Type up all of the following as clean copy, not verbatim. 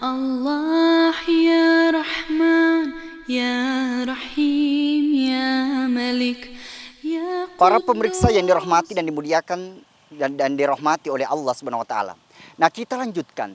Allah ya Rahman ya Rahim ya Malik ya Para pemirsa yang Quddus. dirahmati dan dimuliakan dan dirahmati oleh Allah Subhanahu wa taala. Nah, kita lanjutkan.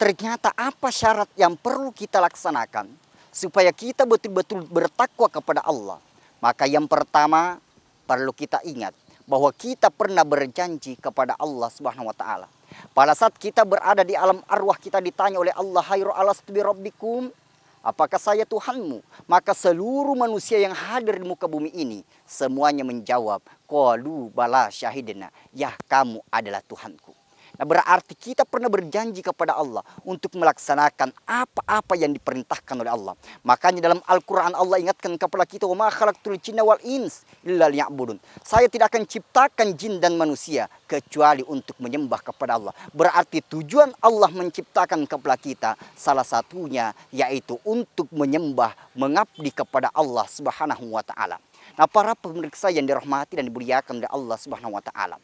Ternyata apa syarat yang perlu kita laksanakan supaya kita betul-betul bertakwa kepada Allah? Maka yang pertama perlu kita ingat bahwa kita pernah berjanji kepada Allah Subhanahu wa taala. Pada saat kita berada di alam arwah, kita ditanya oleh Allah, "Hayru alastu bi rabbikum?" Apakah saya Tuhanmu? Maka seluruh manusia yang hadir di muka bumi ini semuanya menjawab, qalu bala syahidna, ya kamu adalah Tuhanku. Nah, berarti kita pernah berjanji kepada Allah untuk melaksanakan apa-apa yang diperintahkan oleh Allah. Makanya dalam Al-Quran Allah ingatkan kepada kita, wa ma khalaqtul jinna wal ins illa liya'budun. Saya tidak akan ciptakan jin dan manusia kecuali untuk menyembah kepada Allah. Berarti tujuan Allah menciptakan kepada kita salah satunya yaitu untuk menyembah, mengabdi kepada Allah Subhanahu wa taala. Nah, para pemirsa yang dirahmati dan dimuliakan oleh Allah Subhanahu wa taala.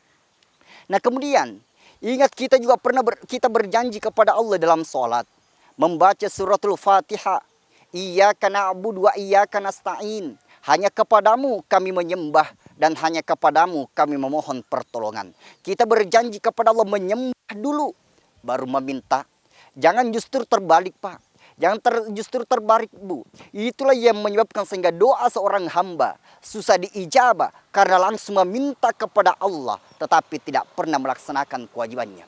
Nah, kemudian ingat kita juga pernah kita berjanji kepada Allah dalam sholat. Membaca suratul Fatihah. Iyyaka na'budu wa iyyaka nasta'in. Hanya kepadamu kami menyembah dan hanya kepadamu kami memohon pertolongan. Kita berjanji kepada Allah menyembah dulu baru meminta. Jangan justru terbalik, Pak. Jangan justru terbalik, Bu. Itulah yang menyebabkan sehingga doa seorang hamba susah diijabah karena langsung meminta kepada Allah tetapi tidak pernah melaksanakan kewajibannya.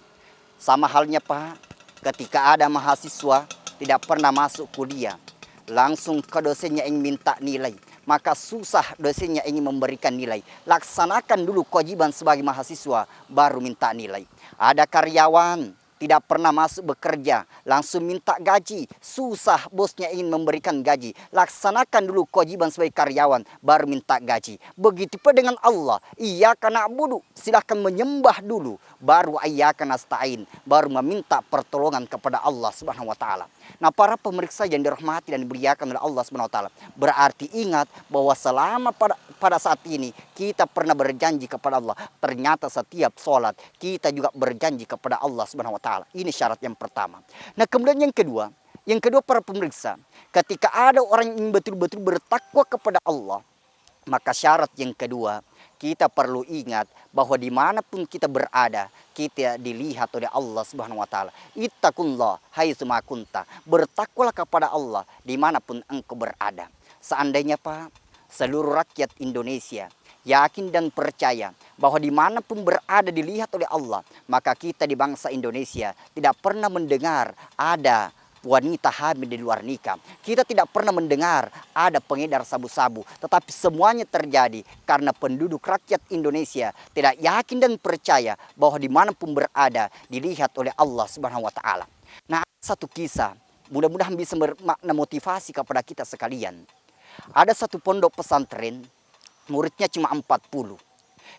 Sama halnya, Pak, ketika ada mahasiswa tidak pernah masuk kuliah, langsung ke dosennya ingin minta nilai, maka susah dosennya ingin memberikan nilai. Laksanakan dulu kewajiban sebagai mahasiswa baru minta nilai. Ada karyawan tidak pernah masuk bekerja, langsung minta gaji. Susah bosnya ingin memberikan gaji. Laksanakan dulu kewajiban sebagai karyawan, baru minta gaji. Begitu pula dengan Allah. Iyyaka na'budu, silahkan menyembah dulu, baru iyyaka nasta'in, baru meminta pertolongan kepada Allah Subhanahu wa taala. Nah, para pemirsa yang dirahmati dan dimuliakan oleh Allah Subhanahu wa taala, berarti ingat bahwa selama pada saat ini kita pernah berjanji kepada Allah. Ternyata setiap sholat kita juga berjanji kepada Allah Subhanahu wa taala. Ini syarat yang pertama. Nah, kemudian yang kedua para pemirsa, ketika ada orang yang betul-betul bertakwa kepada Allah, maka syarat yang kedua, kita perlu ingat bahwa dimanapun kita berada, kita dilihat oleh Allah Subhanahu wa taala. Ittaqullah haitsu ma kunta. Bertakwalah kepada Allah dimanapun engkau berada. Seandainya, Pak, seluruh rakyat Indonesia yakin dan percaya bahwa dimanapun berada dilihat oleh Allah, maka kita di bangsa Indonesia tidak pernah mendengar ada wanita hamil di luar nikah. Kita tidak pernah mendengar ada pengedar sabu-sabu. Tetapi semuanya terjadi karena penduduk rakyat Indonesia tidak yakin dan percaya bahwa dimanapun berada dilihat oleh Allah Subhanahu wa taala. Nah, satu kisah mudah-mudahan bisa bermakna motivasi kepada kita sekalian. Ada satu pondok pesantren, muridnya cuma 40.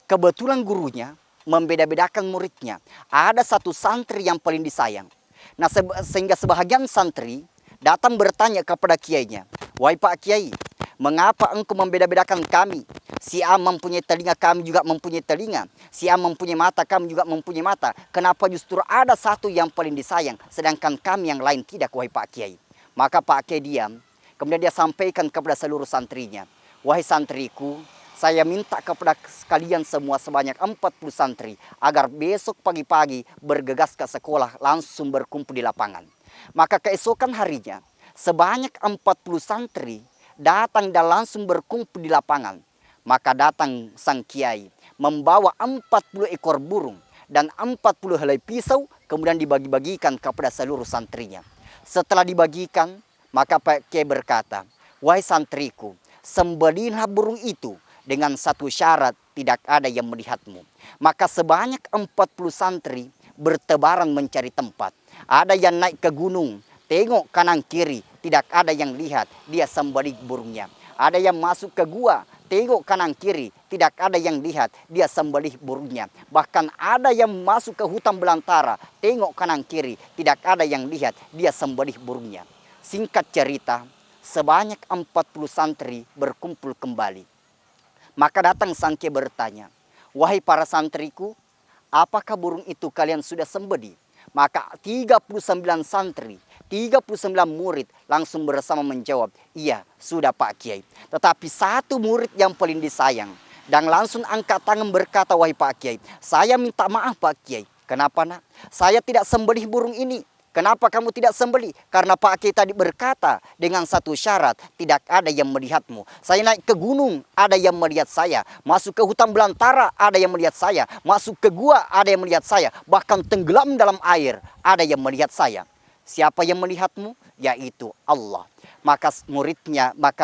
Kebetulan gurunya membeda-bedakan muridnya. Ada satu santri yang paling disayang. Nah, sehingga sebahagian santri datang bertanya kepada kiainya, "Wahai Pak Kiai, mengapa engkau membeda-bedakan kami? Si A mempunyai telinga, kami juga mempunyai telinga. Si A mempunyai mata, kami juga mempunyai mata. Kenapa justru ada satu yang paling disayang, sedangkan kami yang lain tidak, wahai Pak Kiai?" Maka Pak Kiai diam. Kemudian dia sampaikan kepada seluruh santrinya, "Wahai santriku, saya minta kepada kalian semua sebanyak 40 santri agar besok pagi-pagi bergegas ke sekolah langsung berkumpul di lapangan." Maka keesokan harinya sebanyak 40 santri datang dan langsung berkumpul di lapangan. Maka datang sang kiai membawa 40 ekor burung dan 40 helai pisau, kemudian dibagi-bagikan kepada seluruh santrinya. Setelah dibagikan, maka Pak Kiai berkata, "Wahai santriku, sembelihlah burung itu dengan satu syarat, tidak ada yang melihatmu." Maka sebanyak 40 santri bertebaran mencari tempat. Ada yang naik ke gunung, tengok kanan kiri, tidak ada yang lihat, dia sembelih burungnya. Ada yang masuk ke gua, tengok kanan kiri, tidak ada yang lihat, dia sembelih burungnya. Bahkan ada yang masuk ke hutan belantara, tengok kanan kiri, tidak ada yang lihat, dia sembelih burungnya. Singkat cerita, sebanyak 40 santri berkumpul kembali. Maka datang sang kiai bertanya, "Wahai para santriku, apakah burung itu kalian sudah sembelih?" Maka 39 santri 39 murid langsung bersama menjawab, iya sudah Pak Kiai. Tetapi satu murid yang paling disayang dan langsung angkat tangan berkata, wahai Pak Kiai, saya minta maaf Pak Kiai. Kenapa nak? Saya tidak sembelih burung ini. Kenapa kamu tidak sembelih? Karena Pak Kiai tadi berkata dengan satu syarat, tidak ada yang melihatmu. Saya naik ke gunung, ada yang melihat saya. Masuk ke hutan belantara, ada yang melihat saya. Masuk ke gua, ada yang melihat saya. Bahkan tenggelam dalam air, ada yang melihat saya. Siapa yang melihatmu? Yaitu Allah. Maka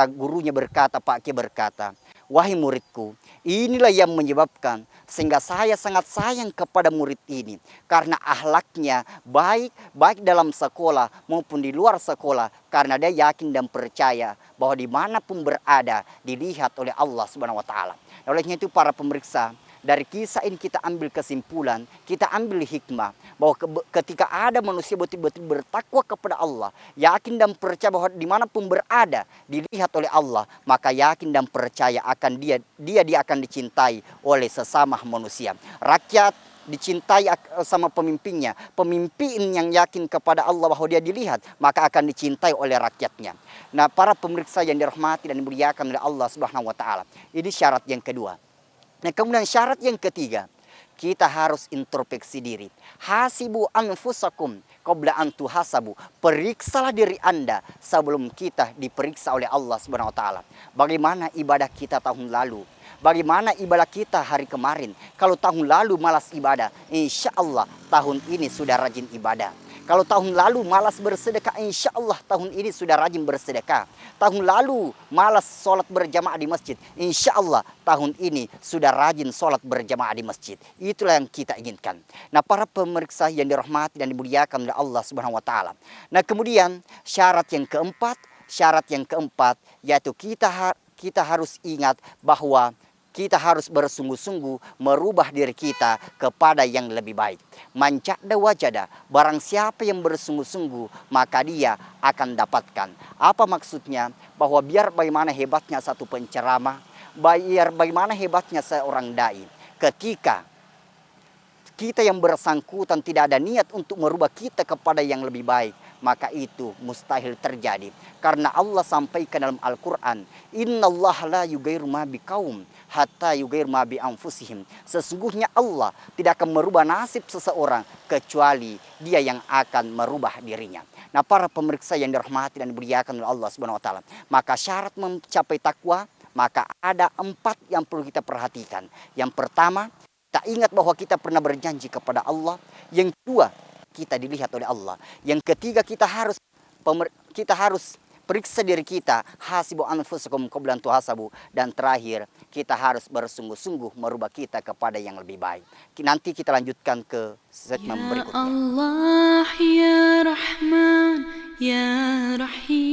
gurunya berkata, Pak Kiai berkata, wahai muridku, inilah yang menyebabkan sehingga saya sangat sayang kepada murid ini. Karena akhlaknya baik dalam sekolah maupun di luar sekolah. Karena dia yakin dan percaya bahwa dimanapun berada dilihat oleh Allah Subhanahu wa Ta'ala. Olehnya itu para pemirsa, dari kisah ini kita ambil kesimpulan, kita ambil hikmah bahwa ketika ada manusia betul-betul bertakwa kepada Allah, yakin dan percaya bahwa dimanapun berada dilihat oleh Allah, maka yakin dan percaya akan dia akan dicintai oleh sesama manusia. Rakyat dicintai sama pemimpinnya, pemimpin yang yakin kepada Allah bahwa dia dilihat, maka akan dicintai oleh rakyatnya. Nah, para pemirsa yang dirahmati dan dimuliakan oleh Allah Subhanahu wa Ta'ala, ini syarat yang kedua. Nah, kemudian syarat yang ketiga, kita harus introspeksi diri. Hasibu anfusakum qabla an tuhasabu. Periksalah diri Anda sebelum kita diperiksa oleh Allah Subhanahu wa Ta'ala. Bagaimana ibadah kita tahun lalu? Bagaimana ibadah kita hari kemarin? Kalau tahun lalu malas ibadah, insya Allah tahun ini sudah rajin ibadah. Kalau tahun lalu malas bersedekah, insya Allah tahun ini sudah rajin bersedekah. Tahun lalu malas sholat berjamaah di masjid, insya Allah tahun ini sudah rajin sholat berjamaah di masjid. Itulah yang kita inginkan. Nah, para pemirsa yang dirahmati dan dimuliakan oleh Allah Subhanahu wa Ta'ala. Nah, kemudian syarat yang keempat yaitu kita harus ingat bahwa kita harus bersungguh-sungguh merubah diri kita kepada yang lebih baik. Mancada wajada, barang siapa yang bersungguh-sungguh maka dia akan dapatkan. Apa maksudnya? Bahwa biar bagaimana hebatnya satu penceramah, biar bagaimana hebatnya seorang dai, ketika kita yang bersangkutan tidak ada niat untuk merubah kita kepada yang lebih baik, maka itu mustahil terjadi. Karena Allah sampaikan dalam Al-Quran, innallaha la yughayyiru ma biqaum hatta yughayyiru ma bi anfusihim. Sesungguhnya Allah tidak akan merubah nasib seseorang kecuali dia yang akan merubah dirinya. Nah, para pemirsa yang dirahmati dan dimuliakan oleh Allah Subhanahu wa Ta'ala, maka syarat mencapai takwa, maka ada 4 yang perlu kita perhatikan. Yang pertama, kita ingat bahwa kita pernah berjanji kepada Allah. Yang kedua, kita dilihat oleh Allah. Yang ketiga, kita harus periksa diri kita, hasibu anfusakum qabla an tuhasabu. Dan terakhir, kita harus bersungguh-sungguh merubah kita kepada yang lebih baik. Nanti kita lanjutkan ke segmen berikutnya. Ya Allah, ya Rahman, ya Rahim.